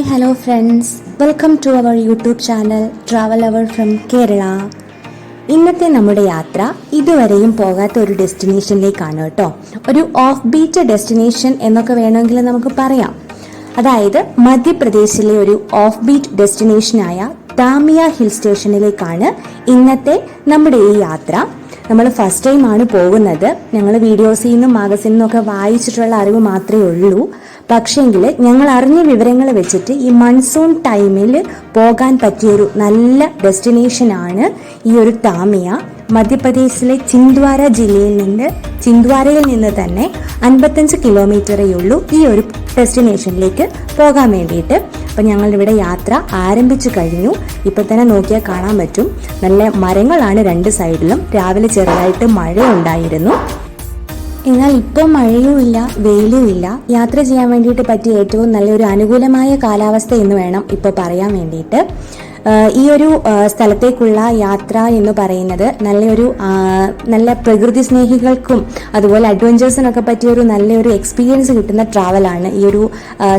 hello friends. Welcome to our YouTube channel Travel Hour from Kerala. ഇന്നത്തെ നമ്മുടെ യാത്ര ഇതുവരെയും പോകാത്ത ഒരു ഡെസ്റ്റിനേഷനിലേക്കാണ് കേട്ടോ. ഒരു ഓഫ് ബീറ്റ് ഡെസ്റ്റിനേഷൻ എന്നൊക്കെ വേണമെങ്കിൽ നമുക്ക് പറയാം. അതായത് മധ്യപ്രദേശിലെ ഒരു ഓഫ് ബീറ്റ് ഡെസ്റ്റിനേഷനായ താമിയ ഹിൽ സ്റ്റേഷനിലേക്കാണ് ഇന്നത്തെ നമ്മുടെ ഈ യാത്ര. നമ്മൾ ഫസ്റ്റ് ടൈം ആണ് പോകുന്നത്. ഞങ്ങൾ വീഡിയോസിൽ നിന്നും മാഗസിനിൽ നിന്നൊക്കെ വായിച്ചിട്ടുള്ള അറിവ് മാത്രമേ ഉള്ളൂ. പക്ഷേങ്കിൽ ഞങ്ങൾ അറിഞ്ഞ വിവരങ്ങൾ വെച്ചിട്ട് ഈ മൺസൂൺ ടൈമിൽ പോകാൻ പറ്റിയൊരു നല്ല ഡെസ്റ്റിനേഷനാണ് ഈ ഒരു താമിയ. മധ്യപ്രദേശിലെ ചിന്ദ്വാരയിൽ നിന്ന് തന്നെ 55 കിലോമീറ്ററേ ഉള്ളൂ ഈ ഒരു ഡെസ്റ്റിനേഷനിലേക്ക് പോകാൻ വേണ്ടിയിട്ട്. അപ്പം ഞങ്ങളിവിടെ യാത്ര ആരംഭിച്ചു കഴിഞ്ഞു. ഇപ്പം തന്നെ നോക്കിയാൽ കാണാൻ പറ്റും, നല്ല മരങ്ങളാണ് രണ്ട് സൈഡിലും. രാവിലെ ചെറുതായിട്ട് മഴയുണ്ടായിരുന്നു. എന്നാൽ ഇപ്പോൾ മഴയും ഇല്ല, വെയിലും ഇല്ല. യാത്ര ചെയ്യാൻ വേണ്ടിയിട്ട് പറ്റിയ ഏറ്റവും നല്ലൊരു അനുകൂലമായ കാലാവസ്ഥ എന്ന് വേണം ഇപ്പോൾ പറയാൻ വേണ്ടിയിട്ട്. ഈ ഒരു സ്ഥലത്തേക്കുള്ള യാത്ര എന്ന് പറയുന്നത് നല്ല പ്രകൃതി സ്നേഹികൾക്കും അതുപോലെ അഡ്വഞ്ചേഴ്സിനൊക്കെ പറ്റിയൊരു നല്ലൊരു എക്സ്പീരിയൻസ് കിട്ടുന്ന ട്രാവലാണ് ഈ ഒരു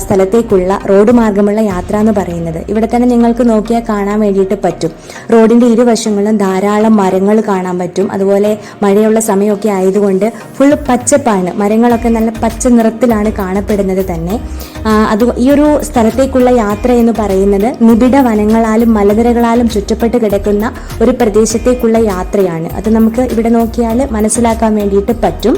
സ്ഥലത്തേക്കുള്ള റോഡ് മാർഗമുള്ള യാത്ര എന്ന് പറയുന്നത്. ഇവിടെ തന്നെ നിങ്ങൾക്ക് നോക്കിയാൽ കാണാൻ വേണ്ടിയിട്ട് പറ്റും. റോഡിന്റെ ഇരുവശങ്ങളിലും ധാരാളം മരങ്ങൾ കാണാൻ പറ്റും. അതുപോലെ മഴയുള്ള സമയമൊക്കെ ആയതുകൊണ്ട് ഫുൾ പച്ചപ്പാണ്. മരങ്ങളൊക്കെ നല്ല പച്ച നിറത്തിലാണ് കാണപ്പെടുന്നത് തന്നെ. ഈ ഒരു സ്ഥലത്തേക്കുള്ള യാത്ര എന്ന് പറയുന്നത് നിബിഡ വനങ്ങളാലും മലനിരകളാലും ചുറ്റപ്പെട്ട് കിടക്കുന്ന ഒരു പ്രദേശത്തേക്കുള്ള യാത്രയാണ്. അത് നമുക്ക് ഇവിടെ നോക്കിയാൽ മനസ്സിലാക്കാൻ വേണ്ടിയിട്ട് പറ്റും.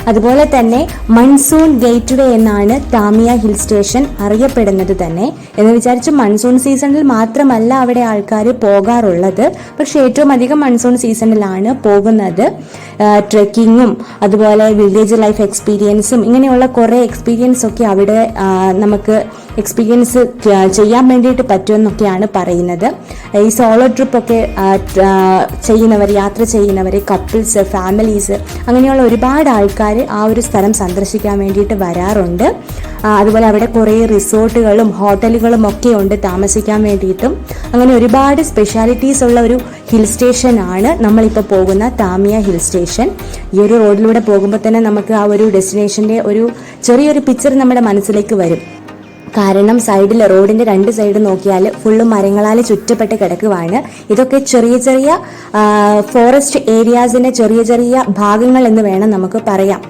അതുപോലെ തന്നെ മൺസൂൺ ഗേറ്റ് വേ എന്നാണ് താമിയ ഹിൽ സ്റ്റേഷൻ അറിയപ്പെടുന്നത് തന്നെ. എന്ന് വിചാരിച്ച് മൺസൂൺ സീസണിൽ മാത്രമല്ല അവിടെ ആൾക്കാർ പോകാറുള്ളത്. പക്ഷെ ഏറ്റവും അധികം മൺസൂൺ സീസണിലാണ് പോകുന്നത്. ട്രെക്കിങ്ങും അതുപോലെ വില്ലേജ് ലൈഫ് എക്സ്പീരിയൻസും ഇങ്ങനെയുള്ള കുറേ എക്സ്പീരിയൻസ് ഒക്കെ അവിടെ നമുക്ക് എക്സ്പീരിയൻസ് ചെയ്യാൻ വേണ്ടിയിട്ട് പറ്റുമെന്നൊക്കെയാണ് പറയുന്നത്. ഈ സോളോ ട്രിപ്പൊക്കെ യാത്ര ചെയ്യുന്നവർ, കപ്പിൾസ്, ഫാമിലീസ് അങ്ങനെയുള്ള ഒരുപാട് ആൾക്കാർ ആ ഒരു സ്ഥലം സന്ദർശിക്കാൻ വേണ്ടിയിട്ട് വരാറുണ്ട്. അതുപോലെ അവിടെ കുറേ റിസോർട്ടുകളും ഹോട്ടലുകളും ഒക്കെ ഉണ്ട് താമസിക്കാൻ വേണ്ടിയിട്ടും. അങ്ങനെ ഒരുപാട് സ്പെഷ്യാലിറ്റീസ് ഉള്ള ഒരു ഹിൽ സ്റ്റേഷനാണ് നമ്മളിപ്പോൾ പോകുന്ന താമിയ ഹിൽ സ്റ്റേഷൻ. ഈ ഒരു റോഡിലൂടെ പോകുമ്പോൾ തന്നെ നമുക്ക് ആ ഒരു ഡെസ്റ്റിനേഷൻ്റെ ഒരു ചെറിയൊരു പിക്ചർ നമ്മുടെ മനസ്സിലേക്ക് വരും. കാരണം റോഡിന്റെ രണ്ട് സൈഡ് നോക്കിയാൽ ഫുള്ള് മരങ്ങളാൽ ചുറ്റപ്പെട്ട് കിടക്കുവാണ്. ഇതൊക്കെ ചെറിയ ചെറിയ ഫോറസ്റ്റ് ഏരിയാസിന്റെ ചെറിയ ചെറിയ ഭാഗങ്ങൾ എന്ന് വേണം നമുക്ക് പറയാം.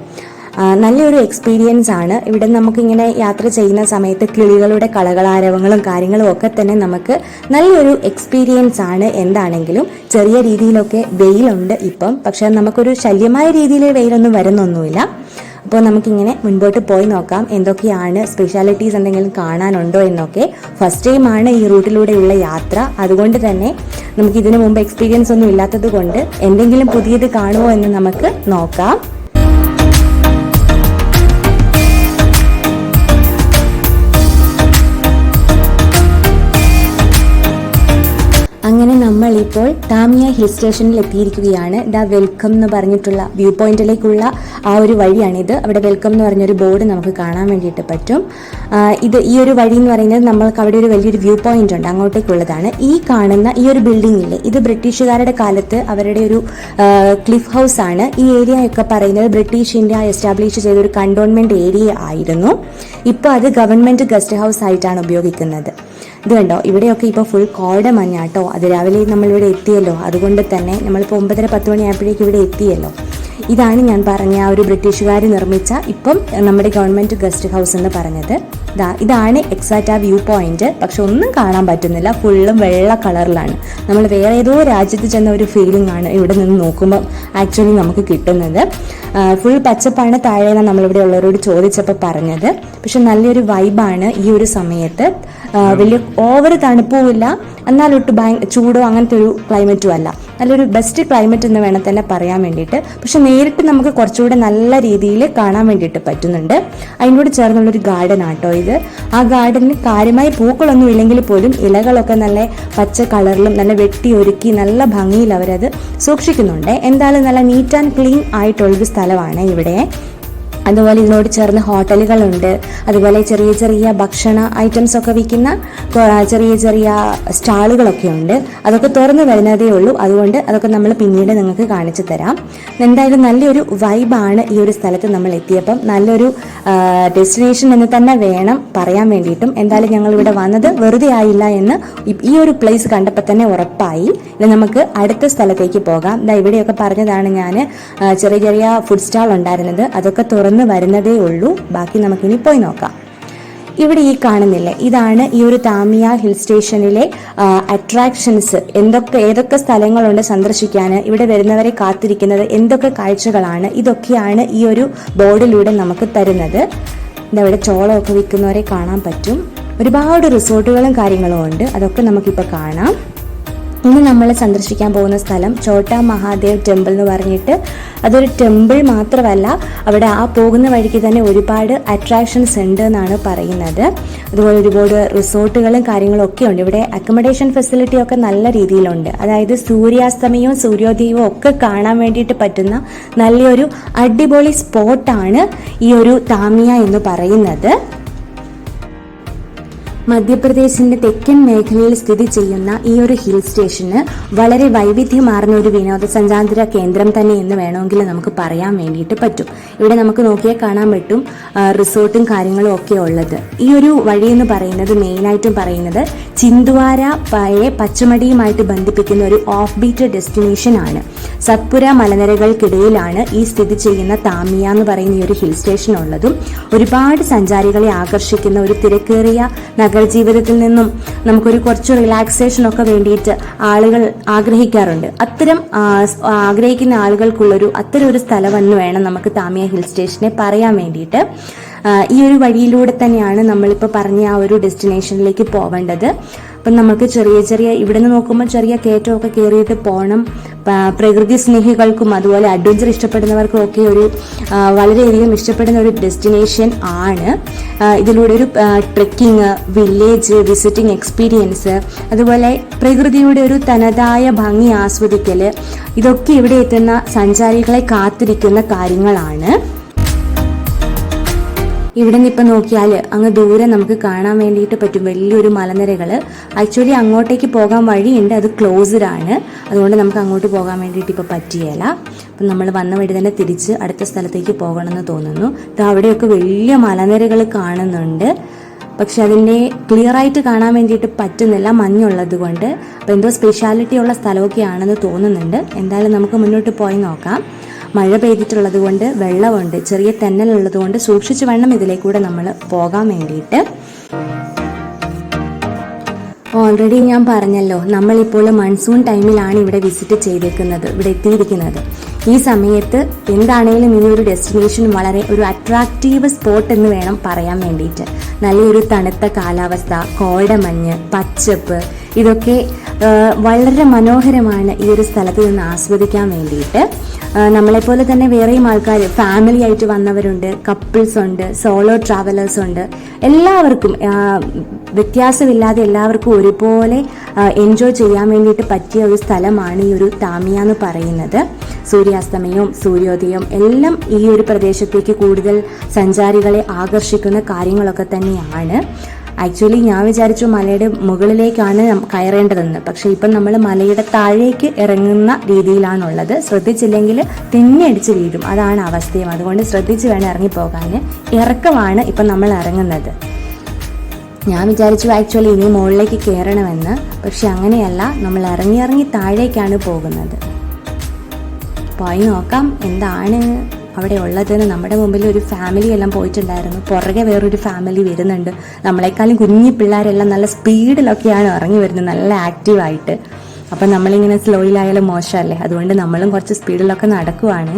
നല്ലൊരു എക്സ്പീരിയൻസ് ആണ്. ഇവിടെ നമുക്കിങ്ങനെ യാത്ര ചെയ്യുന്ന സമയത്ത് കിളികളുടെ കളകളാരവങ്ങളും കാര്യങ്ങളും ഒക്കെ തന്നെ നമുക്ക് നല്ലൊരു എക്സ്പീരിയൻസ് ആണ്. എന്താണെങ്കിലും ചെറിയ രീതിയിലൊക്കെ വെയിലുണ്ട് ഇപ്പം. പക്ഷെ നമുക്കൊരു ശല്യമായ രീതിയിൽ വെയിലൊന്നും വരുന്നൊന്നുമില്ല. അപ്പോൾ നമുക്കിങ്ങനെ മുൻപോട്ട് പോയി നോക്കാം എന്തൊക്കെയാണ് സ്പെഷ്യാലിറ്റീസ്, എന്തെങ്കിലും കാണാനുണ്ടോ എന്നൊക്കെ. ഫസ്റ്റ് ടൈമാണ് ഈ റൂട്ടിലൂടെയുള്ള യാത്ര. അതുകൊണ്ട് തന്നെ നമുക്ക് ഇതിനു മുമ്പ് എക്സ്പീരിയൻസ് ഒന്നും ഇല്ലാത്തത് കൊണ്ട് എന്തെങ്കിലും പുതിയത് കാണുമോ എന്ന് നമുക്ക് നോക്കാം. അങ്ങനെ നമ്മളിപ്പോൾ താമിയ ഹിൽ സ്റ്റേഷനിൽ എത്തിയിരിക്കുകയാണ്. ദ വെൽക്കം എന്ന് പറഞ്ഞിട്ടുള്ള വ്യൂ പോയിന്റിലേക്കുള്ള ആ ഒരു വഴിയാണിത്. അവിടെ വെൽക്കം എന്ന് പറഞ്ഞൊരു ബോർഡ് നമുക്ക് കാണാൻ വേണ്ടിയിട്ട് പറ്റും. ഈ ഒരു വഴി എന്ന് പറയുന്നത് നമ്മൾക്ക് അവിടെ ഒരു വലിയൊരു വ്യൂ പോയിന്റ് ഉണ്ട്, അങ്ങോട്ടേക്കുള്ളതാണ്. ഈ കാണുന്ന ഈ ഒരു ബിൽഡിംഗില്ലേ, ഇത് ബ്രിട്ടീഷുകാരുടെ കാലത്ത് അവരുടെ ഒരു ക്ലിഫ് ഹൗസ് ആണ്. ഈ ഏരിയ ഒക്കെ പറയുന്നത് ബ്രിട്ടീഷ് ഇന്ത്യ എസ്റ്റാബ്ലിഷ് ചെയ്ത ഒരു കണ്ടോൺമെന്റ് ഏരിയ ആയിരുന്നു. ഇപ്പോൾ അത് ഗവൺമെന്റ് ഗസ്റ്റ് ഹൗസ് ആയിട്ടാണ് ഉപയോഗിക്കുന്നത്. ഇത് കണ്ടോ, ഇവിടെയൊക്കെ ഇപ്പോൾ ഫുൾ കോട മഞ്ഞാട്ടോ. അത് രാവിലെ നമ്മളിവിടെ എത്തിയല്ലോ, അതുകൊണ്ട് തന്നെ നമ്മളിപ്പോൾ 9-10 മണിയായപ്പോഴേക്കും ഇവിടെ എത്തിയല്ലോ. ഇതാണ് ഞാൻ പറഞ്ഞ ആ ഒരു ബ്രിട്ടീഷുകാർ നിർമ്മിച്ച ഇപ്പം നമ്മുടെ ഗവൺമെന്റ് ഗസ്റ്റ് ഹൗസ് എന്ന് പറഞ്ഞത്. ഇതാണ് എക്സാക്റ്റ് ആ വ്യൂ പോയിന്റ്. പക്ഷെ ഒന്നും കാണാൻ പറ്റുന്നില്ല, ഫുള്ളും വെള്ള കളറിലാണ്. നമ്മൾ വേറെ ഏതോ രാജ്യത്ത് ചെന്ന ഒരു ഫീലിംഗ് ആണ് ഇവിടെ നിന്ന് നോക്കുമ്പോൾ ആക്ച്വലി നമുക്ക് കിട്ടുന്നത്. ഫുൾ പച്ചപ്പാണ് താഴെയാണ് നമ്മളിവിടെ ഉള്ളവരോട് ചോദിച്ചപ്പോൾ പറഞ്ഞത്. പക്ഷെ നല്ലൊരു വൈബാണ് ഈ ഒരു സമയത്ത്. വലിയ ഓവർ തണുപ്പുമില്ല, എന്നാലൊട്ട് ചൂടോ അങ്ങനത്തെ ഒരു ക്ലൈമറ്റും അല്ല. നല്ലൊരു ബെസ്റ്റ് ക്ലൈമറ്റ് എന്ന് വേണം തന്നെ പറയാൻ വേണ്ടിയിട്ട്. പക്ഷെ നേരിട്ട് നമുക്ക് കുറച്ചുകൂടെ നല്ല രീതിയിൽ കാണാൻ വേണ്ടിയിട്ട് പറ്റുന്നുണ്ട്. അതിനോട് ചേർന്നുള്ളൊരു ഗാർഡൻ ആട്ടോ ഇത്. ആ ഗാർഡനിൽ കാര്യമായ പൂക്കളൊന്നും ഇല്ലെങ്കിൽ പോലും ഇലകളൊക്കെ നല്ല പച്ച കളറിലും നല്ല വെട്ടി ഒരുക്കി നല്ല ഭംഗിയിൽ അവരത് സൂക്ഷിക്കുന്നുണ്ട്. എന്തായാലും നല്ല നീറ്റ് ആൻഡ് ക്ലീൻ ആയിട്ടുള്ളൊരു സ്ഥലമാണ് ഇവിടെ. അതുപോലെ ഇതിനോട് ചേർന്ന് ഹോട്ടലുകളുണ്ട്. അതുപോലെ ചെറിയ ചെറിയ ഭക്ഷണ ഐറ്റംസ് ഒക്കെ വിൽക്കുന്ന ചെറിയ ചെറിയ സ്റ്റാളുകളൊക്കെ ഉണ്ട്. അതൊക്കെ തുറന്നു വരുന്നതേ ഉള്ളൂ. അതുകൊണ്ട് അതൊക്കെ നമ്മൾ പിന്നീട് നിങ്ങൾക്ക് കാണിച്ചു തരാം. എന്തായാലും നല്ലൊരു വൈബാണ് ഈ ഒരു സ്ഥലത്ത് നമ്മൾ എത്തിയപ്പം. നല്ലൊരു ഡെസ്റ്റിനേഷൻ എന്ന് തന്നെ വേണം പറയാൻ വേണ്ടിയിട്ടും. എന്തായാലും ഞങ്ങൾ ഇവിടെ വന്നത് വെറുതെ ആയില്ല എന്ന് ഈ ഒരു പ്ലേസ് കണ്ടപ്പോൾ തന്നെ ഉറപ്പായി. ഇനി നമുക്ക് അടുത്ത സ്ഥലത്തേക്ക് പോകാം. ഇവിടെയൊക്കെ പറഞ്ഞതാണ് ഞാൻ ചെറിയ ചെറിയ ഫുഡ് സ്റ്റാൾ ഉണ്ടായിരുന്നത്. അതൊക്കെ തുറന്ന് വരുന്നതേ ഉള്ളൂ. ബാക്കി നമുക്കിനി പോയി നോക്കാം. ഇവിടെ ഈ കാണുന്നില്ലേ, ഇതാണ് ഈ ഒരു താമിയ ഹിൽ സ്റ്റേഷനിലെ അട്രാക്ഷൻസ്. ഏതൊക്കെ സ്ഥലങ്ങളുണ്ട് സന്ദർശിക്കാൻ, ഇവിടെ വരുന്നവരെ കാത്തിരിക്കുന്നത് എന്തൊക്കെ കാഴ്ചകളാണ്, ഇതൊക്കെയാണ് ഈ ഒരു ബോർഡിലൂടെ നമുക്ക് തരുന്നത്. ഇതവിടെ ചോളമൊക്കെ വിൽക്കുന്നവരെ കാണാൻ പറ്റും. ഒരുപാട് റിസോർട്ടുകളും കാര്യങ്ങളും ഉണ്ട്. അതൊക്കെ നമുക്കിപ്പോൾ കാണാം. ഇന്ന് നമ്മൾ സന്ദർശിക്കാൻ പോകുന്ന സ്ഥലം ഛോട്ടാ മഹാദേവ് ടെമ്പിൾ എന്ന് പറഞ്ഞിട്ട്, അതൊരു ടെമ്പിൾ മാത്രമല്ല, അവിടെ ആ പോകുന്ന വഴിക്ക് തന്നെ ഒരുപാട് അട്രാക്ഷൻസ് ഉണ്ട് എന്നാണ് പറയുന്നത്. അതുപോലെ ഒരുപാട് റിസോർട്ടുകളും കാര്യങ്ങളും ഒക്കെ ഉണ്ട്. ഇവിടെ അക്കോമഡേഷൻ ഫെസിലിറ്റി ഒക്കെ നല്ല രീതിയിലുണ്ട്. അതായത് സൂര്യാസ്തമയവും സൂര്യോദയവും ഒക്കെ കാണാൻ വേണ്ടിയിട്ട് പറ്റുന്ന നല്ലൊരു അടിപൊളി സ്പോട്ടാണ് ഈ ഒരു താമിയ എന്ന് പറയുന്നത്. മധ്യപ്രദേശിന്റെ തെക്കൻ മേഖലയിൽ സ്ഥിതി ചെയ്യുന്ന ഈ ഒരു ഹിൽ സ്റ്റേഷന് വളരെ വൈവിധ്യമാർന്ന ഒരു വിനോദസഞ്ചാര കേന്ദ്രം തന്നെ എന്ന് വേണമെങ്കിൽ നമുക്ക് പറയാൻ വേണ്ടിയിട്ട് പറ്റും. ഇവിടെ നമുക്ക് നോക്കിയാൽ കാണാൻ പറ്റും റിസോർട്ടും കാര്യങ്ങളും ഒക്കെ ഉള്ളത്. ഈ ഒരു വഴി എന്ന് പറയുന്നത് മെയിനായിട്ടും പറയുന്നത് ചിന്ദ്വാര പച്ചമടിയുമായിട്ട് ബന്ധിപ്പിക്കുന്ന ഒരു ഓഫ് ബീറ്റ് ഡെസ്റ്റിനേഷൻ ആണ്. സത്പുര മലനിരകൾക്കിടയിലാണ് ഈ സ്ഥിതി ചെയ്യുന്ന താമിയ എന്ന് പറയുന്ന ഈ ഒരു ഹിൽ സ്റ്റേഷൻ ഉള്ളതും. ഒരുപാട് സഞ്ചാരികളെ ആകർഷിക്കുന്ന ഒരു തിരക്കേറിയ നഗരജീവിതത്തിൽ നിന്നും നമുക്കൊരു കുറച്ച് റിലാക്സേഷനൊക്കെ വേണ്ടിയിട്ട് ആളുകൾ ആഗ്രഹിക്കാറുണ്ട്. അത്തരം ആഗ്രഹിക്കുന്ന ആളുകൾക്കുള്ളൊരു അത്തരം ഒരു സ്ഥലമെന്ന് വേണം നമുക്ക് താമിയ ഹിൽ സ്റ്റേഷനെ പറയാൻ വേണ്ടിയിട്ട്. ഈ ഒരു വഴിയിലൂടെ തന്നെയാണ് നമ്മളിപ്പോൾ പറഞ്ഞ ആ ഒരു ഡെസ്റ്റിനേഷനിലേക്ക് പോവേണ്ടത്. അപ്പം നമുക്ക് ചെറിയ ചെറിയ ഇവിടെ നിന്ന് നോക്കുമ്പോൾ ചെറിയ കയറ്റമൊക്കെ കയറിയിട്ട് പോകണം. പ്രകൃതി സ്നേഹികൾക്കും അതുപോലെ അഡ്വഞ്ചർ ഇഷ്ടപ്പെടുന്നവർക്കും ഒക്കെ ഒരു വളരെയധികം ഇഷ്ടപ്പെടുന്ന ഒരു ഡെസ്റ്റിനേഷൻ ആണ്. ഇതിലൂടെ ഒരു ട്രെക്കിങ്, വില്ലേജ് വിസിറ്റിംഗ് എക്സ്പീരിയൻസ്, അതുപോലെ പ്രകൃതിയുടെ ഒരു തനതായ ഭംഗി ആസ്വദിക്കൽ, ഇതൊക്കെ ഇവിടെ എത്തുന്ന സഞ്ചാരികളെ കാത്തിരിക്കുന്ന കാര്യങ്ങളാണ്. ഇവിടെ നിന്ന് ഇപ്പം നോക്കിയാൽ അങ്ങ് ദൂരെ നമുക്ക് കാണാൻ വേണ്ടിയിട്ട് പറ്റും വലിയൊരു മലനിരകൾ. ആക്ച്വലി അങ്ങോട്ടേക്ക് പോകാൻ വഴിയുണ്ട്, അത് ക്ലോസ്ഡ് ആണ്. അതുകൊണ്ട് നമുക്ക് അങ്ങോട്ട് പോകാൻ വേണ്ടിയിട്ട് ഇപ്പോൾ പറ്റിയല്ല. അപ്പം നമ്മൾ വന്ന വഴി തന്നെ തിരിച്ച് അടുത്ത സ്ഥലത്തേക്ക് പോകണമെന്ന് തോന്നുന്നു. അവിടെയൊക്കെ വലിയ മലനിരകൾ കാണുന്നുണ്ട്. പക്ഷെ അതിൻ്റെ ക്ലിയർ ആയിട്ട് കാണാൻ വേണ്ടിയിട്ട് പറ്റുന്നില്ല, മഞ്ഞുള്ളത് കൊണ്ട്. അപ്പോൾ എന്തോ സ്പെഷ്യാലിറ്റി ഉള്ള സ്ഥലമൊക്കെ ആണെന്ന് തോന്നുന്നുണ്ട്. എന്തായാലും നമുക്ക് മുന്നോട്ട് പോയി നോക്കാം. മഴ പെയ്തിട്ടുള്ളത് കൊണ്ട് വെള്ളമുണ്ട്, ചെറിയ തെന്നലുള്ളത് കൊണ്ട് സൂക്ഷിച്ചു വേണം ഇതിലേക്കൂടെ നമ്മൾ പോകാൻ വേണ്ടിയിട്ട്. ഓൾറെഡി ഞാൻ പറഞ്ഞല്ലോ, നമ്മളിപ്പോൾ മൺസൂൺ ടൈമിലാണ് ഇവിടെ വിസിറ്റ് ചെയ്തേക്കുന്നത്, ഇവിടെ എത്തിയിരിക്കുന്നത്. ഈ സമയത്ത് എന്താണേലും ഈ ഒരു ഡെസ്റ്റിനേഷൻ വളരെ ഒരു അട്രാക്റ്റീവ് സ്പോട്ട് എന്ന് വേണം പറയാൻ വേണ്ടിയിട്ട്. നല്ലൊരു തണുത്ത കാലാവസ്ഥ, കോടമഞ്ഞ്, പച്ചപ്പ്, ഇതൊക്കെ വളരെ മനോഹരമാണ് ഈ ഒരു സ്ഥലത്ത് നിന്ന് ആസ്വദിക്കാൻ വേണ്ടിയിട്ട്. നമ്മളെപ്പോലെ തന്നെ വേറെയും ആൾക്കാർ ഫാമിലി ആയിട്ട് വന്നവരുണ്ട്, കപ്പിൾസ് ഉണ്ട്, സോളോ ട്രാവലേഴ്സ് ഉണ്ട്. എല്ലാവർക്കും വ്യത്യാസമില്ലാതെ എല്ലാവർക്കും ഒരുപോലെ എൻജോയ് ചെയ്യാൻ വേണ്ടിയിട്ട് പറ്റിയ ഒരു സ്ഥലമാണ് ഈ ഒരു താമിയ എന്ന് പറയുന്നത്. സൂര്യാസ്തമയവും സൂര്യോദയവും എല്ലാം ഈ ഒരു പ്രദേശത്തേക്ക് കൂടുതൽ സഞ്ചാരികളെ ആകർഷിക്കുന്ന കാര്യങ്ങളൊക്കെ തന്നെയാണ്. ആക്ച്വലി ഞാൻ വിചാരിച്ചു മലയുടെ മുകളിലേക്കാണ് കയറേണ്ടതെന്ന്. പക്ഷെ ഇപ്പം നമ്മൾ മലയുടെ താഴേക്ക് ഇറങ്ങുന്ന രീതിയിലാണുള്ളത്. ശ്രദ്ധിച്ചില്ലെങ്കിൽ തെന്നിയടിച്ച് വീഴും, അതാണ് അവസ്ഥയും. അതുകൊണ്ട് ശ്രദ്ധിച്ച് വേണം ഇറങ്ങിപ്പോകാൻ. ഇറക്കമാണ് ഇപ്പം നമ്മൾ ഇറങ്ങുന്നത്. ഞാൻ വിചാരിച്ചു ആക്ച്വലി ഇനി മുകളിലേക്ക് കയറണമെന്ന്. പക്ഷെ അങ്ങനെയല്ല, നമ്മൾ ഇറങ്ങി താഴേക്കാണ് പോകുന്നത്. പോയി നോക്കാം എന്താണ് അവിടെ ഉള്ളതെന്ന്. നമ്മുടെ മുമ്പിൽ ഒരു ഫാമിലി എല്ലാം പോയിട്ടുണ്ടായിരുന്നു, പുറകെ വേറൊരു ഫാമിലി വരുന്നുണ്ട്. നമ്മളെക്കാളും കുഞ്ഞു പിള്ളേരെല്ലാം നല്ല സ്പീഡിലൊക്കെയാണ് ഇറങ്ങി വരുന്നത്, നല്ല ആക്റ്റീവായിട്ട്. അപ്പം നമ്മളിങ്ങനെ സ്ലോയിലായാലും മോശമല്ലേ, അതുകൊണ്ട് നമ്മളും കുറച്ച് സ്പീഡിലൊക്കെ നടക്കുവാണ്.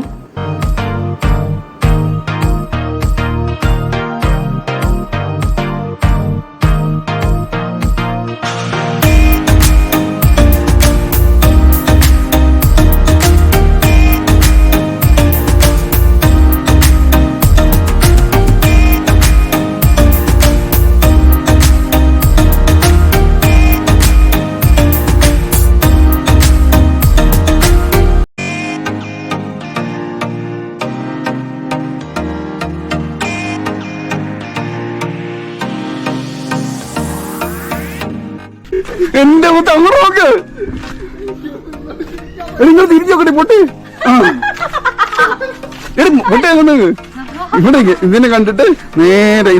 എന്റെ മുത്ത് അങ്ങോട്ട് നോക്ക്. നിങ്ങൾ തിരിച്ചു നോക്കട്ടെ പൊട്ടി. പൊട്ടി അങ്ങോട്ട് ഇവിടെ ഇതിനെ കണ്ടിട്ട് നേരെ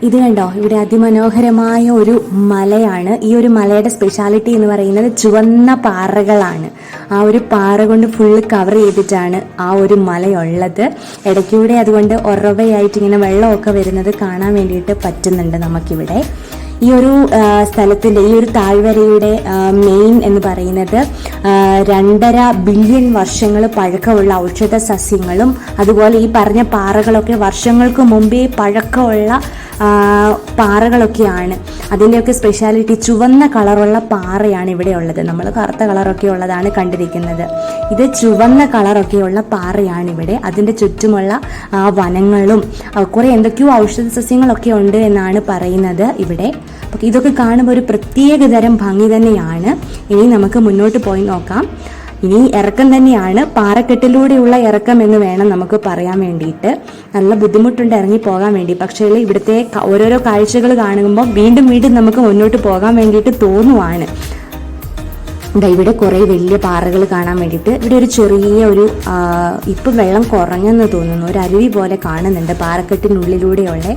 ഇത് കണ്ടോ, ഇവിടെ അതിമനോഹരമായ ഒരു മലയാണ്. ഈ ഒരു മലയുടെ സ്പെഷ്യാലിറ്റി എന്ന് പറയുന്നത് ചുവന്ന പാറകളാണ്. ആ ഒരു പാറ കൊണ്ട് ഫുള്ള് കവർ ചെയ്തിട്ടാണ് ആ ഒരു മലയുള്ളത്. ഇടയ്ക്കൂടെ അതുകൊണ്ട് ഉറവയായിട്ട് ഇങ്ങനെ വെള്ളമൊക്കെ വരുന്നത് കാണാൻ വേണ്ടിയിട്ട് പറ്റുന്നുണ്ട് നമുക്കിവിടെ. ഈ ഒരു സ്ഥലത്തിൻ്റെ ഈ ഒരു താഴ്വരയുടെ മെയിൻ എന്ന് പറയുന്നത് 2.5 ബില്യൺ വർഷങ്ങൾ പഴക്കമുള്ള ഔഷധ സസ്യങ്ങളും അതുപോലെ ഈ പറഞ്ഞ പാറകളൊക്കെ വർഷങ്ങൾക്ക് മുമ്പേ പഴക്കമുള്ള പാറകളൊക്കെയാണ്. അതിൻ്റെയൊക്കെ സ്പെഷ്യാലിറ്റി ചുവന്ന കളറുള്ള പാറയാണ് ഇവിടെ ഉള്ളത്. നമ്മൾ കറുത്ത കളറൊക്കെ ഉള്ളതാണ് കണ്ടിരിക്കുന്നത്. ഇത് ചുവന്ന കളറൊക്കെയുള്ള പാറയാണ് ഇവിടെ. അതിൻ്റെ ചുറ്റുമുള്ള വനങ്ങളും കുറേ എന്തൊക്കെയോ ഔഷധ സസ്യങ്ങളൊക്കെ ഉണ്ട് എന്നാണ് പറയുന്നത് ഇവിടെ. അപ്പോൾ ഇതൊക്കെ കാണുമ്പോൾ ഒരു പ്രത്യേകതരം ഭംഗി തന്നെയാണ്. ഇനി നമുക്ക് മുന്നോട്ട് പോയി നോക്കാം. ഇനി ഇറക്കം തന്നെയാണ്, പാറക്കെട്ടിലൂടെയുള്ള ഇറക്കം എന്ന് വേണം നമുക്ക് പറയാൻ വേണ്ടിയിട്ട്. നല്ല ബുദ്ധിമുട്ടുണ്ട് ഇറങ്ങി പോകാൻ വേണ്ടി. പക്ഷേ ഇവിടുത്തെ ഓരോരോ കാഴ്ചകൾ കാണുമ്പോൾ വീണ്ടും വീണ്ടും നമുക്ക് മുന്നോട്ട് പോകാൻ വേണ്ടിയിട്ട് തോന്നുവാണ്. ഇവിടെ കുറേ വലിയ പാറകൾ കാണാൻ വേണ്ടിയിട്ട് ഇവിടെ ഒരു ചെറിയ ഒരു ഇപ്പം വെള്ളം കുറഞ്ഞെന്ന് തോന്നുന്നു, ഒരു അരുവി പോലെ കാണുന്നുണ്ട് പാറക്കെട്ടിനുള്ളിലൂടെയുള്ള.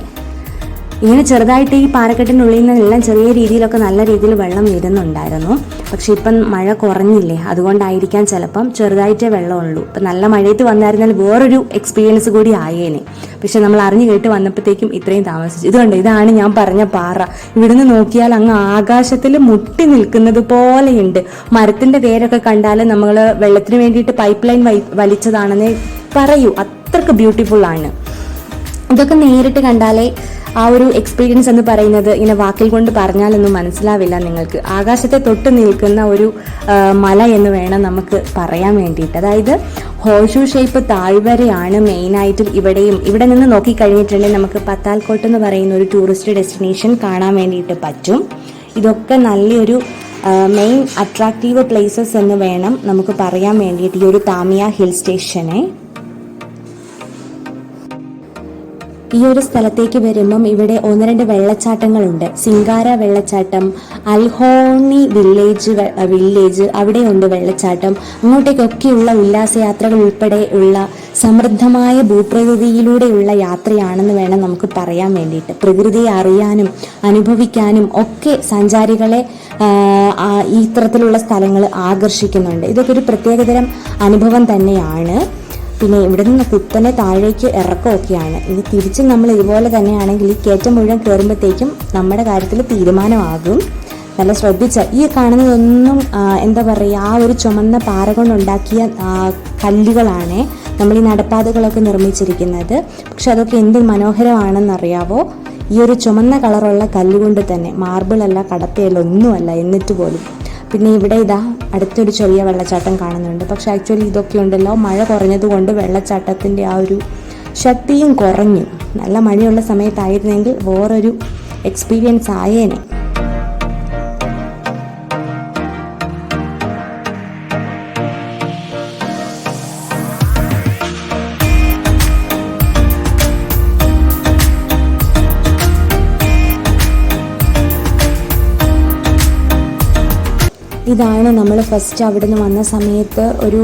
ഇങ്ങനെ ചെറുതായിട്ട് ഈ പാറക്കെട്ടിനുള്ളിൽ നിന്നെല്ലാം ചെറിയ രീതിയിലൊക്കെ നല്ല രീതിയിൽ വെള്ളം വരുന്നുണ്ടായിരുന്നു. പക്ഷെ ഇപ്പം മഴ കുറഞ്ഞില്ലേ, അതുകൊണ്ടായിരിക്കാം ചിലപ്പം ചെറുതായിട്ടേ വെള്ളമുള്ളൂ. ഇപ്പം നല്ല മഴയത്ത് വന്നായിരുന്നാൽ വേറൊരു എക്സ്പീരിയൻസ് കൂടി ആയേനെ. പക്ഷെ നമ്മൾ അറിഞ്ഞു കേട്ട് വന്നപ്പോഴത്തേക്കും ഇത്രയും താമസിച്ചു. ഇതുകൊണ്ട് ഇതാണ് ഞാൻ പറഞ്ഞ പാറ. ഇവിടുന്ന് നോക്കിയാൽ അങ്ങ് ആകാശത്തിൽ മുട്ടി നിൽക്കുന്നത് പോലെയുണ്ട്. മരത്തിന്റെ വേരൊക്കെ കണ്ടാൽ നമ്മൾ വെള്ളത്തിന് വേണ്ടിയിട്ട് പൈപ്പ് ലൈൻ വലിച്ചതാണെന്നേ പറയൂ, അത്രക്ക് ബ്യൂട്ടിഫുൾ ആണ്. ഇതൊക്കെ നേരിട്ട് കണ്ടാലേ ആ ഒരു എക്സ്പീരിയൻസ് എന്ന് പറയുന്നത് ഇങ്ങനെ വാക്കിൽ കൊണ്ട് പറഞ്ഞാലൊന്നും മനസ്സിലാവില്ല നിങ്ങൾക്ക്. ആകാശത്തെ തൊട്ട് നിൽക്കുന്ന ഒരു മല എന്ന് വേണം നമുക്ക് പറയാൻ വേണ്ടിയിട്ട്. അതായത് ഹോഴ്ഷൂ ഷേപ്പ് താഴ്വരയാണ് മെയിനായിട്ടും ഇവിടെയും. ഇവിടെ നിന്ന് നോക്കിക്കഴിഞ്ഞിട്ടുണ്ടെങ്കിൽ നമുക്ക് പത്താൽക്കോട്ട് എന്ന് പറയുന്ന ഒരു ടൂറിസ്റ്റ് ഡെസ്റ്റിനേഷൻ കാണാൻ വേണ്ടിയിട്ട് പറ്റും. ഇതൊക്കെ നല്ലൊരു മെയിൻ അട്രാക്റ്റീവ് പ്ലേസസ് എന്ന് വേണം നമുക്ക് പറയാൻ വേണ്ടിയിട്ട് ഈ ഒരു താമിയ ഹിൽ സ്റ്റേഷനെ. ഈ ഒരു സ്ഥലത്തേക്ക് വരുമ്പം ഇവിടെ 1-2 വെള്ളച്ചാട്ടങ്ങളുണ്ട്. സിംഗാര വെള്ളച്ചാട്ടം, അൽഹോണി വില്ലേജ് അവിടെയുണ്ട് വെള്ളച്ചാട്ടം. അങ്ങോട്ടേക്കൊക്കെയുള്ള ഉല്ലാസയാത്രകൾ ഉൾപ്പെടെ ഉള്ള സമൃദ്ധമായ ഭൂപ്രകൃതിയിലൂടെയുള്ള യാത്രയാണെന്ന് വേണം നമുക്ക് പറയാൻ വേണ്ടിയിട്ട്. പ്രകൃതിയെ അറിയാനും അനുഭവിക്കാനും ഒക്കെ സഞ്ചാരികളെ ഈ ഇത്തരത്തിലുള്ള സ്ഥലങ്ങൾ ആകർഷിക്കുന്നുണ്ട്. ഇതൊക്കെ ഒരു പ്രത്യേകതരം അനുഭവം തന്നെയാണ്. പിന്നെ ഇവിടെ നിന്ന് കുത്തനെ താഴേക്ക് ഇറക്കമൊക്കെയാണ്. ഇനി തിരിച്ച് നമ്മൾ ഇതുപോലെ തന്നെയാണെങ്കിൽ ഈ കയറ്റം മുഴുവൻ കയറുമ്പോഴത്തേക്കും നമ്മുടെ കാര്യത്തിൽ തീരുമാനമാകും. നല്ല ശ്രദ്ധിച്ച ഈ കാണുന്നതൊന്നും എന്താ പറയുക, ആ ഒരു ചുമന്ന പാറ കൊണ്ടുണ്ടാക്കിയ കല്ലുകളാണ് നമ്മൾ ഈ നടപ്പാതകളൊക്കെ നിർമ്മിച്ചിരിക്കുന്നത്. പക്ഷെ അതൊക്കെ എന്ത് മനോഹരമാണെന്നറിയാവോ? ഈ ഒരു ചുമന്ന കളറുള്ള കല്ലുകൊണ്ട് തന്നെ, മാർബിളല്ല, കടപ്പയല്ല, ഒന്നുമല്ല, എന്നിട്ട് പോലും. പിന്നെ ഇവിടെ ഇതാ അടുത്തൊരു ചെറിയ വെള്ളച്ചാട്ടം കാണുന്നുണ്ട്. പക്ഷെ ആക്ച്വലി ഇതൊക്കെ ഉണ്ടല്ലോ, മഴ കുറഞ്ഞതുകൊണ്ട് വെള്ളച്ചാട്ടത്തിൻ്റെ ആ ഒരു ശക്തിയും കുറഞ്ഞു. നല്ല മഴയുള്ള സമയത്തായിരുന്നെങ്കിൽ വേറൊരു എക്സ്പീരിയൻസ് ആയേനെ. ഇതാണ് നമ്മൾ ഫസ്റ്റ് അവിടെ നിന്ന് വന്ന സമയത്ത് ഒരു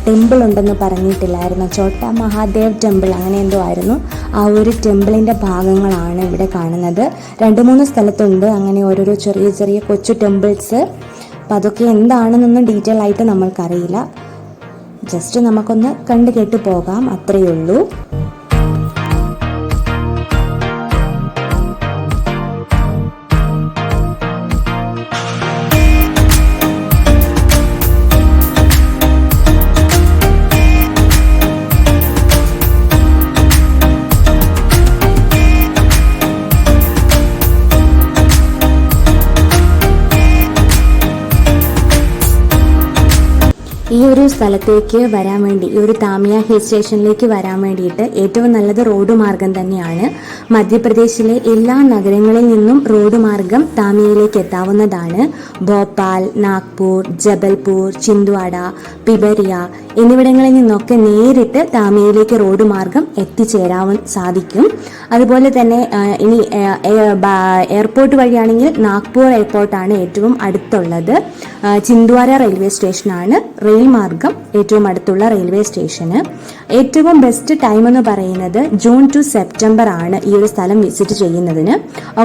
ടെമ്പിൾ ഉണ്ടെന്ന് പറഞ്ഞിട്ടില്ലായിരുന്നു, ചോട്ടാ മഹാദേവ് ടെമ്പിൾ അങ്ങനെ എന്തോ ആയിരുന്നു. ആ ഒരു ടെമ്പിളിൻ്റെ ഭാഗങ്ങളാണ് ഇവിടെ കാണുന്നത്. 2-3 സ്ഥലത്തുണ്ട് അങ്ങനെ ഓരോരോ ചെറിയ ചെറിയ കൊച്ചു ടെമ്പിൾസ്. അപ്പം അതൊക്കെ എന്താണെന്നൊന്നും ഡീറ്റെയിൽ ആയിട്ട് നമ്മൾക്കറിയില്ല. ജസ്റ്റ് നമുക്കൊന്ന് കണ്ടു കേട്ട് പോകാം, അത്രയേ ഉള്ളൂ. ഈ ഈ ഒരു സ്ഥലത്തേക്ക് വരാൻ വേണ്ടി, ഈ ഒരു താമിയ ഹിൽ സ്റ്റേഷനിലേക്ക് വരാൻ വേണ്ടിയിട്ട് ഏറ്റവും നല്ലത് റോഡ് മാർഗം തന്നെയാണ്. മധ്യപ്രദേശിലെ എല്ലാ നഗരങ്ങളിൽ നിന്നും റോഡ് മാർഗം താമിയയിലേക്ക് എത്താവുന്നതാണ്. ഭോപ്പാൽ, നാഗ്പൂർ, ജബൽപൂർ, ചിന്ദ്വാഡ, പിപരിയ എന്നിവിടങ്ങളിൽ നിന്നൊക്കെ നേരിട്ട് താമിയയിലേക്ക് റോഡ് മാർഗം എത്തിച്ചേരാൻ സാധിക്കും. അതുപോലെ തന്നെ ഇനി എയർപോർട്ട് വഴിയാണെങ്കിൽ നാഗ്പൂർ എയർപോർട്ടാണ് ഏറ്റവും അടുത്തുള്ളത്. ചിന്ദ്വാര റെയിൽവേ സ്റ്റേഷനാണ് റെയിൽ മാർഗം ഏറ്റവും അടുത്തുള്ള റെയിൽവേ സ്റ്റേഷന്. ഏറ്റവും ബെസ്റ്റ് ടൈം എന്ന് പറയുന്നത് ജൂൺ ടു സെപ്റ്റംബർ ആണ് ഈ ഒരു സ്ഥലം വിസിറ്റ് ചെയ്യുന്നതിന്.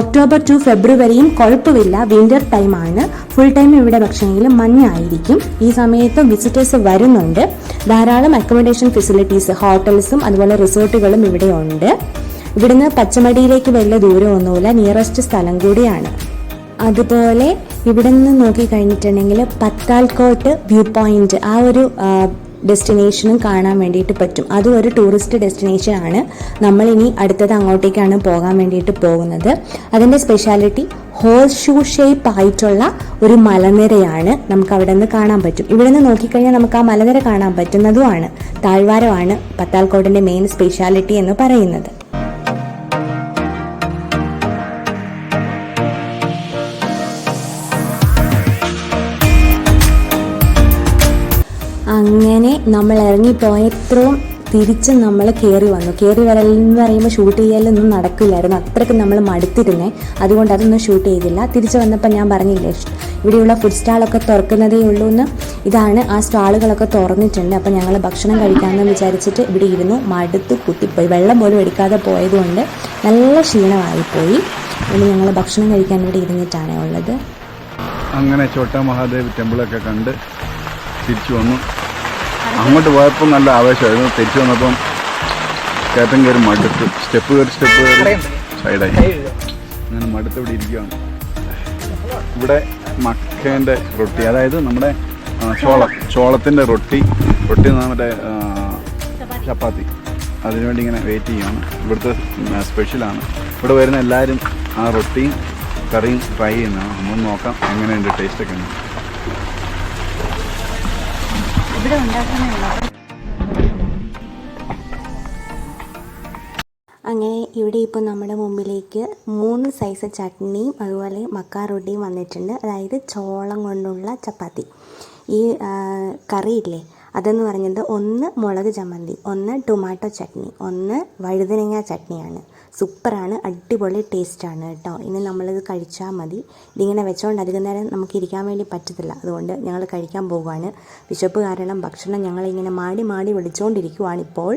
ഒക്ടോബർ ടു ഫെബ്രുവരിയും കുഴപ്പമില്ല, വിന്റർ ടൈമാണ്. ഫുൾ ടൈം ഇവിടെ പക്ഷേങ്കിൽ മഞ്ഞായിരിക്കും. ഈ സമയത്ത് വിസിറ്റേഴ്സ് വരുന്നുണ്ട്. ധാരാളം അക്കോമഡേഷൻ ഫെസിലിറ്റീസ്, ഹോട്ടൽസും അതുപോലെ റിസോർട്ടുകളും ഇവിടെ ഉണ്ട്. ഇവിടുന്ന് പച്ചമടിയിലേക്ക് വലിയ ദൂരമൊന്നുമില്ല, നിയറസ്റ്റ് സ്ഥലം കൂടിയാണ്. അതുപോലെ ഇവിടെ നിന്ന് നോക്കിക്കഴിഞ്ഞിട്ടുണ്ടെങ്കിൽ പത്താൽക്കോട്ട് വ്യൂ പോയിന്റ്, ആ ഒരു ഡെസ്റ്റിനേഷനും കാണാൻ വേണ്ടിയിട്ട് പറ്റും. അതും ഒരു ടൂറിസ്റ്റ് ഡെസ്റ്റിനേഷൻ ആണ്. നമ്മളിനി അടുത്തത് അങ്ങോട്ടേക്കാണ് പോകാൻ വേണ്ടിയിട്ട് പോകുന്നത്. അതിൻ്റെ സ്പെഷ്യാലിറ്റി ഹോഴ്സ് ഷൂ ഷേപ്പ് ആയിട്ടുള്ള ഒരു മലനിരയാണ് നമുക്ക് അവിടെ നിന്ന് കാണാൻ പറ്റും. ഇവിടെ നിന്ന് നോക്കിക്കഴിഞ്ഞാൽ നമുക്ക് ആ മലനിര കാണാൻ പറ്റുന്നതുമാണ്. താഴ്വാരമാണ് പത്താൽക്കോട്ടിൻ്റെ മെയിൻ സ്പെഷ്യാലിറ്റി എന്ന് പറയുന്നത്. അങ്ങനെ നമ്മൾ ഇറങ്ങിപ്പോയത്രയും തിരിച്ച് നമ്മൾ കയറി വന്നു. കയറി വരലെന്ന് പറയുമ്പോൾ ഷൂട്ട് ചെയ്യലൊന്നും നടക്കില്ലായിരുന്നു, അത്രയ്ക്ക് നമ്മൾ മടുത്തിരുന്നേ. അതുകൊണ്ട് അതൊന്നും ഷൂട്ട് ചെയ്തില്ല. തിരിച്ച് വന്നപ്പോൾ ഞാൻ പറഞ്ഞില്ലേ, ഇവിടെയുള്ള ഫുഡ് സ്റ്റാളൊക്കെ തുറക്കുന്നതേ ഉള്ളൂ എന്ന്. ഇതാണ് ആ സ്റ്റാളുകളൊക്കെ തുറന്നിട്ടുണ്ട്. അപ്പോൾ ഞങ്ങൾ ഭക്ഷണം കഴിക്കാമെന്ന് വിചാരിച്ചിട്ട് ഇവിടെ ഇരുന്നു. മടുത്ത് കുത്തിപ്പോയി, വെള്ളം പോലും എടുക്കാതെ പോയതുകൊണ്ട് നല്ല ക്ഷീണമായിപ്പോയി. ഇനി ഞങ്ങൾ ഭക്ഷണം കഴിക്കാൻ ഇവിടെ ഇരുന്നിട്ടാണ് ഉള്ളത്. അങ്ങനെ ചോട്ടാ മഹാദേവ് ടെമ്പിളൊക്കെ കണ്ട് തിരിച്ചു വന്നു. അങ്ങോട്ട് പോയപ്പോൾ നല്ല ആവേശമായിരുന്നു. തിരിച്ചു വന്നപ്പം കയറ്റം കയറി മടുത്ത്, സ്റ്റെപ്പ് കയറി സൈഡായി. അങ്ങനെ മടുത്ത് ഇവിടെ ഇരിക്കുകയാണ്. ഇവിടെ മക്കേൻ്റെ റൊട്ടി, അതായത് നമ്മുടെ ചോളത്തിൻ്റെ റൊട്ടി മറ്റേ ചപ്പാത്തി, അതിനുവേണ്ടി ഇങ്ങനെ വെയിറ്റ് ചെയ്യുകയാണ്. ഇവിടുത്തെ സ്പെഷ്യലാണ്. ഇവിടെ വരുന്ന എല്ലാവരും ആ റൊട്ടിയും കറിയും ട്രൈ ചെയ്യുന്നതാണ്. നമ്മൾ നോക്കാം എങ്ങനെയുണ്ട്, ടേസ്റ്റൊക്കെ ഉണ്ട്. അങ്ങനെ ഇവിടെ ഇപ്പോൾ നമ്മുടെ മുമ്പിലേക്ക് 3 സൈസ് ചട്നിയും അതുപോലെ മക്ക റൊട്ടിയും വന്നിട്ടുണ്ട്. അതായത് ചോളം കൊണ്ടുള്ള ചപ്പാത്തി. ഈ കറിയില്ലേ, അതെന്ന് പറഞ്ഞത് ഒന്ന് മുളക് ചമ്മന്തി, ഒന്ന് ടൊമാറ്റോ ചട്നി, ഒന്ന് വഴുതനങ്ങ ചട്നിയാണ്. സൂപ്പറാണ്, അടിപൊളി ടേസ്റ്റാണ് കേട്ടോ. ഇനി നമ്മളിത് കഴിച്ചാൽ മതി. ഇതിങ്ങനെ വെച്ചോണ്ട് അധികം നേരം നമുക്ക് ഇരിക്കാൻ വേണ്ടി പറ്റത്തില്ല. അതുകൊണ്ട് ഞങ്ങൾ കഴിക്കാൻ പോകുവാണ്. വിശപ്പ് കാരണം ഭക്ഷണം ഞങ്ങളിങ്ങനെ മാടി വിളിച്ചുകൊണ്ടിരിക്കുവാണിപ്പോൾ.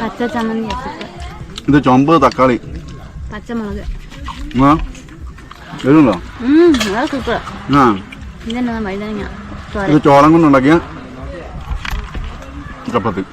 പച്ച ചമ്മന്തി, ഇത് ചുമപ്പ് തക്കാളി, പച്ചമുളക്, എഴുതുണ്ടോ? സൂപ്പർ. ഇതെന്നാ വഴുതനങ്ങ. ഇത് ചോളം കൊണ്ടുണ്ടാക്കിയ ചപ്പാത്തി.